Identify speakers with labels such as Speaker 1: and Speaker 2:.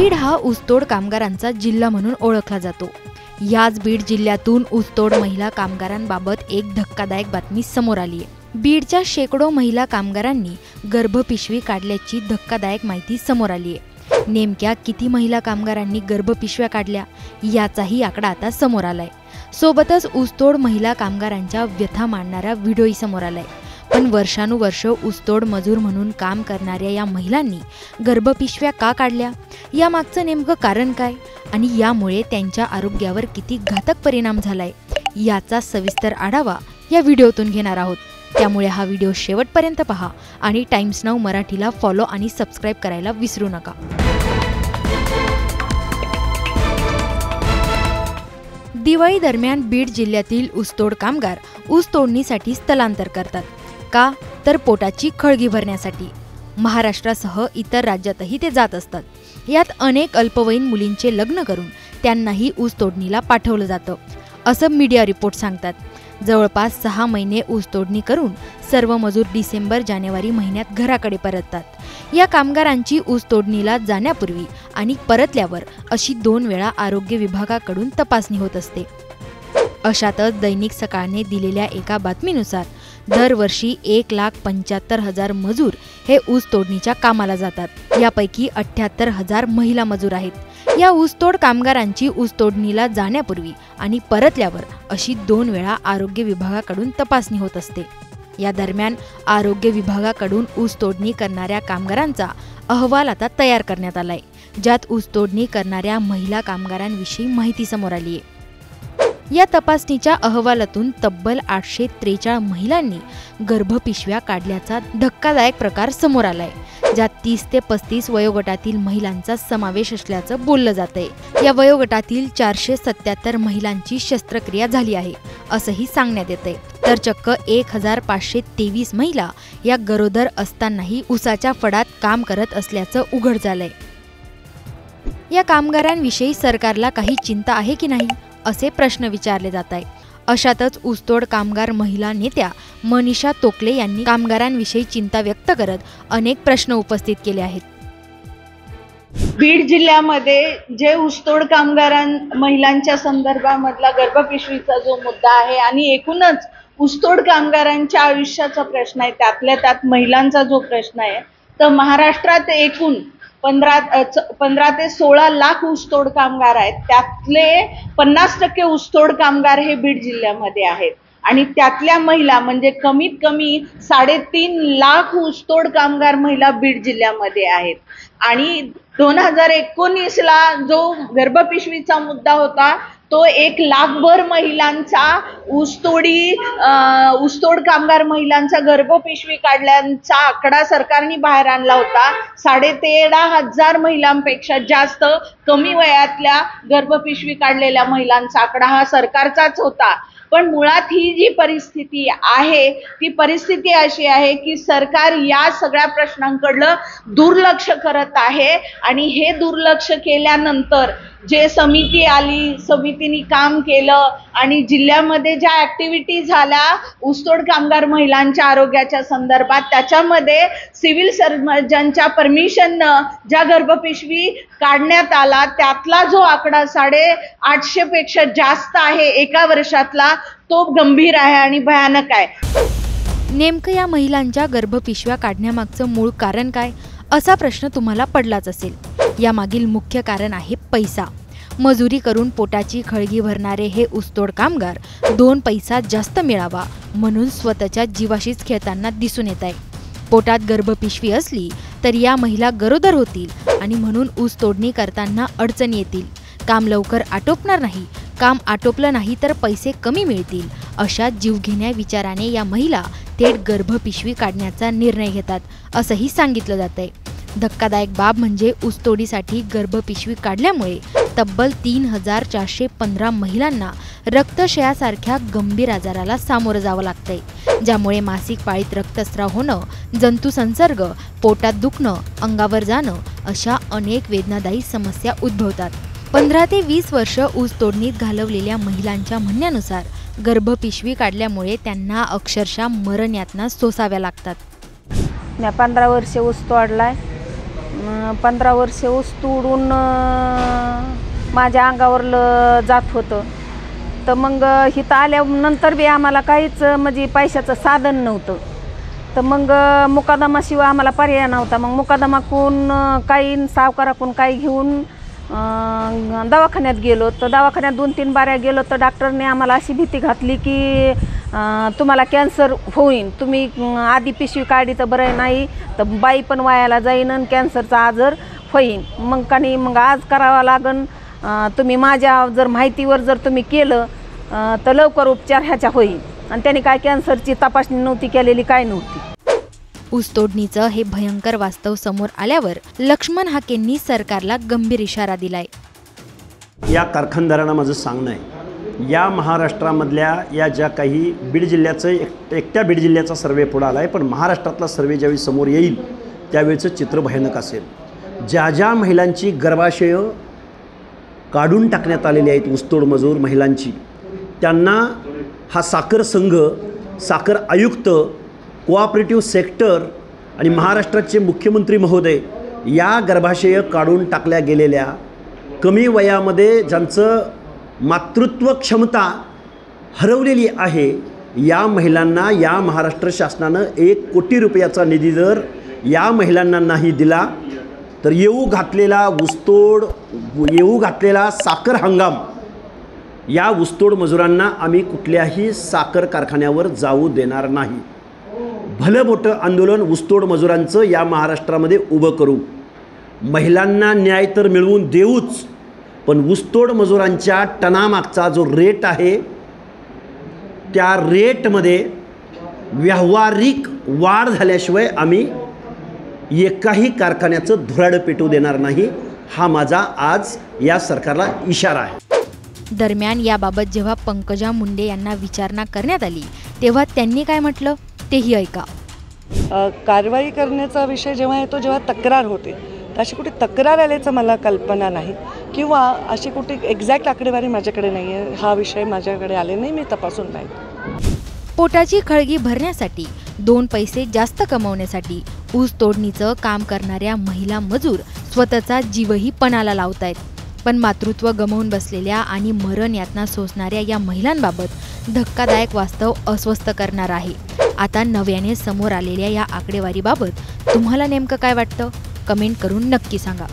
Speaker 1: बीड हा ऊसतोड कामगारांचा जिल्हा म्हणून ओळखला जातो। याच बीड जिल्ह्यातून ऊसतोड महिला कामगारांबाबत एक धक्कादायक बातमी समोर आली आहे। बीडच्या शेकडो महिला कामगारांनी गर्भपिशवी काढल्याची धक्कादायक माहिती समोर आली आहे। नेमक्या किती महिला कामगारांनी गर्भपिशव्या काढल्या याचाही आकडा आता समोर आलाय। सोबतच ऊसतोड महिला कामगारांच्या व्यथा मांडणारा व्हिडिओही समोर आलाय। पण वर्षानुवर्ष ऊसतोड मजूर म्हणून काम करणाऱ्या या महिलांनी गर्भपिशव्या का काढल्या, यामागचं नेमकं कारण काय आणि यामुळे त्यांच्या आरोग्यावर किती घातक परिणाम झालाय याचा सविस्तर आढावा या व्हिडिओतून घेणार आहोत। त्यामुळे हा व्हिडिओ शेवटपर्यंत पहा आणि टाइम्स नाऊ मराठीला फॉलो आणि सबस्क्राइब करायला विसरू नका। दिवाळी दरम्यान बीड जिल्ह्यातील ऊसतोड कामगार ऊस तोडणीसाठी स्थलांतर करतात। का तर पोटाची खळगी भरण्यासाठी। महाराष्ट्रासह इतर राज्यातही ते जात असतात। यात अनेक अल्पवयीन मुलींचे लग्न करून त्यांनाही ऊस तोडणीला पाठवलं जातं असं मीडिया रिपोर्ट सांगतात। जवळपास 6 महिने ऊस तोडणी करून सर्व मजूर डिसेंबर-जानेवारी महिन्यात घराकडे परततात। या कामगारांची ऊस तोडणीला जाण्यापूर्वी आणि परतल्यावर अशी 2 वेळा आरोग्य विभागाकडून तपासणी होत असते। अशातच दैनिक सकाळने दिलेल्या एका बातमीनुसार दरवर्षी 1,75,000 मजूर हे ऊस तोडणीच्या कामाला जातात। यापैकी 78,000 महिला मजूर आहेत। या ऊसतोड कामगारांची ऊस तोडणीला जाण्यापूर्वी आणि परतल्यावर अशी 2 वेळा आरोग्य विभागाकडून तपासणी होत असते। या दरम्यान आरोग्य विभागाकडून ऊस तोडणी करणाऱ्या कामगारांचा अहवाल आता तयार करण्यात आलाय, ज्यात ऊस तोडणी करणाऱ्या महिला कामगारांविषयी माहिती समोर आली आहे। या तपासणीच्या अहवालातून तब्बल 843 महिलांनी गर्भपिशव्या काढल्याचा धक्कादायक प्रकार समोर आलाय, ज्यात 30 ते 35 वयोगटातील महिलांचा समावेश असल्याचं बोललं जातंय। या वयोगटातील 477 महिलांची शस्त्रक्रिया झाली आहे असंही सांगण्यात येतंय, तर चक्क 1523 महिला या गरोदर असतानाही ऊसाच्या फडात काम करत असल्याचं उघड झालंय। या कामगारांविषयी सरकारला काही चिंता आहे की नाही असे प्रश्न विचारले जात आहे। अशातच ऊसतोड कामगार महिला नेत्या मनीषा तोकले यांनी कामगारांविषयी चिंता व्यक्त करत अनेक प्रश्न उपस्थित केले आहेत।
Speaker 2: बीड जिल्ह्यामध्ये जे ऊसतोड महिलांच्या संदर्भामधला गर्भपिशवीचा जो मुद्दा आहे आणि एकूणच ऊसतोड कामगारांच्या आयुष्याचा प्रश्न आहे, त्यातल्या त्यात महिलांचा जो प्रश्न आहे, तर महाराष्ट्रात एकूण 15 ते 16 लाख ऊसतोड कामगार आहेत। त्यातले 50% ऊसतोड कामगार हे बीड जिल्ह्यामध्ये आहेत आणि त्यातल्या महिला म्हणजे कमीत कमी 3.5 लाख ऊसतोड कामगार महिला बीड जिल्ह्यामध्ये आहेत। आणि 2019ला जो गर्भपिशवीचा मुद्दा होता तो 1 लाखभर महिलांचा ऊसतोड कामगार महिलांचा गर्भपिशवी काढल्याचा आकडा सरकारने बाहेर आणला होता। 13,500 महिलांपेक्षा जास्त कमी वयातल्या गर्भपिशवी काढलेल्या महिलांचा आकडा हा सरकारचाच होता। पण मुळात ही जी परिस्थिती आहे ती परिस्थिती अशी आहे की सरकार या सगळ्या प्रश्नांकडे दुर्लक्ष करत आहे आणि हे दुर्लक्ष केल्यानंतर जे समिती आली, समितीने काम केलं आणि जिल्ह्यामध्ये ज्या ऍक्टिव्हिटी झाल्या ऊसतोड कामगार महिलांच्या आरोग्याच्या संदर्भात, त्याच्यामध्ये सिव्हिल सर्जनच्या परमिशननं ज्या गर्भपिशवी काढण्यात आला त्यातला जो आकडा 850 पेक्षा जास्त आहे एका वर्षातला, तो गंभीर आहे आणि भयानक आहे।
Speaker 1: नेमकं या महिलांच्या गर्भपिशव्या काढण्यामागचं मूळ कारण काय असा प्रश्न तुम्हाला पडलाच असेल। यामागील मुख्य कारण आहे पैसा। मजुरी करून पोटाची खळगी भरणारे हे ऊसतोड कामगार 2 पैसा जास्त मिळावा म्हणून स्वतःच्या जीवाशीच खेळताना दिसून येत आहे। पोटात गर्भपिशवी असली तर या महिला गरोदर होतील आणि म्हणून ऊस तोडणी करताना अडचणी येतील, काम लवकर आटोपणार नाही, काम आटोपलं नाही तर पैसे कमी मिळतील, अशा जीवघेण्या विचाराने या महिला थेट गर्भपिशवी काढण्याचा निर्णय घेतात असंही सांगितलं जातंय। धक्कादायक बाब म्हणजे ऊसतोडीसाठी गर्भपिशवी काढल्यामुळे तब्बल 3,415 महिलांना रक्तक्षयासारख्या गंभीर आजाराला सामोरं जावं लागतंय, ज्यामुळे मासिक पाळीत रक्तस्राव होणं, जंतू संसर्ग, पोटात दुखणं, अंगावर जाणं अशा अनेक वेदनादायी समस्या उद्भवतात। 15 ते 20 वर्ष ऊस तोडणीत घालवलेल्या महिलांच्या म्हणण्यानुसार गर्भपिशवी काढल्यामुळे त्यांना अक्षरशः मरण यातना सोसाव्या लागतात।
Speaker 3: मी 15 वर्ष ऊस तोडलाय, 15 वर्ष ऊस तोडून माझ्या अंगावर जात होतं. तर मग इथं आल्यानंतर बी आम्हाला काहीच म्हणजे पैशाचं साधन नव्हतं. तर मग मुकादमाशिवाय आम्हाला पर्याय नव्हता. मग मुकादमाकून काही सावकाराकून काही घेऊन दवाखान्यात गेलो. तर दवाखान्यात 2-3 बाऱ्या गेलो. तर डॉक्टरने आम्हाला अशी भीती घातली की तुम्हाला कॅन्सर होईल, तुम्ही आधी पिशवी काढली तर बरं नाही तर बाई पण वायाला जाईन आणि कॅन्सरचा आजार होईल. मग आज करावा लागन. तुम्ही माझ्या जर माहितीवर जर तुम्ही केलं तर लवकर उपचार ह्याच्या होईल. आणि त्यांनी काय कॅन्सरची तपासणी नव्हती केलेली, काय नव्हती.
Speaker 1: ऊसतोडणीचं हे भयंकर वास्तव समोर आल्यावर लक्ष्मण हाकेंनी सरकारला गंभीर इशारा दिलाय.
Speaker 4: या कारखानदारांना माझं सांगणं आहे, या महाराष्ट्रामधल्या या ज्या काही बीड जिल्ह्याचं एकट्या बीड जिल्ह्याचा सर्वे पुढं आला आहे, पण महाराष्ट्रातला सर्वे ज्यावेळी समोर येईल त्यावेळेचं चित्र भयानक असेल. ज्या ज्या महिलांची गर्भाशयं काढून टाकण्यात आलेली आहेत, ऊसतोड मजूर महिलांची, त्यांना हा साखर संघ, साखर आयुक्त, कोऑपरेटिव्ह सेक्टर आणि महाराष्ट्राचे मुख्यमंत्री महोदय या गर्भाशय काढून टाकल्या गेलेल्या कमी वयामध्ये ज्यांचं मातृत्व क्षमता हरवलेली आहे, या महिलांना या महाराष्ट्र शासनानं 1 कोटी रुपयाचा निधी जर या महिलांना नाही दिला तर येऊ घातलेला साखर हंगाम या ऊसतोड मजुरांना आम्ही कुठल्याही साखर कारखान्यावर जाऊ देणार नाही. भलं मोठं आंदोलन ऊसतोड मजुरांचं या महाराष्ट्रामध्ये उभं करू. महिलांना न्याय तर मिळवून देऊच, पण ऊसतोड मजुरांच्या टनामागचा जो रेट आहे त्या रेटमध्ये व्यावहारिक वाढ झाल्याशिवाय आम्ही एकाही कारखान्याचं धुराडं पेटू देणार नाही. हा माझा आज या सरकारला इशारा आहे.
Speaker 1: दरम्यान याबाबत जेव्हा पंकजा मुंडे यांना विचारणा करण्यात आली तेव्हा त्यांनी काय म्हटलं तेही ऐका.
Speaker 5: कारवाई करण्याचा विषय जेव्हा येतो, जेव्हा तक्रार होते, अशी कुठे तक्रार आल्याचं मला कल्पना नाही किंवा अशी कुठे एक्झॅक्ट आकडेवारी माझ्याकडे नाही आहे. हा विषय माझ्याकडे आले नाही, मी तपासून नाही.
Speaker 1: पोटाची खळगी भरण्यासाठी 2 पैसे जास्त कमवण्यासाठी ऊस तोडणीचं काम करणाऱ्या महिला मजूर स्वतःचा जीवही पणाला लावतायत. पण मातृत्व गमावून बसलेल्या आणि मरण यातना सोसणाऱ्या या महिलांबाबत धक्कादायक वास्तव अस्वस्थ करणार आहे. आता नव्याने समोर आलेल्या या आकडेवारीबाबत तुम्हाला नेमकं काय वाटतं? कमेंट करून नक्की सांगा.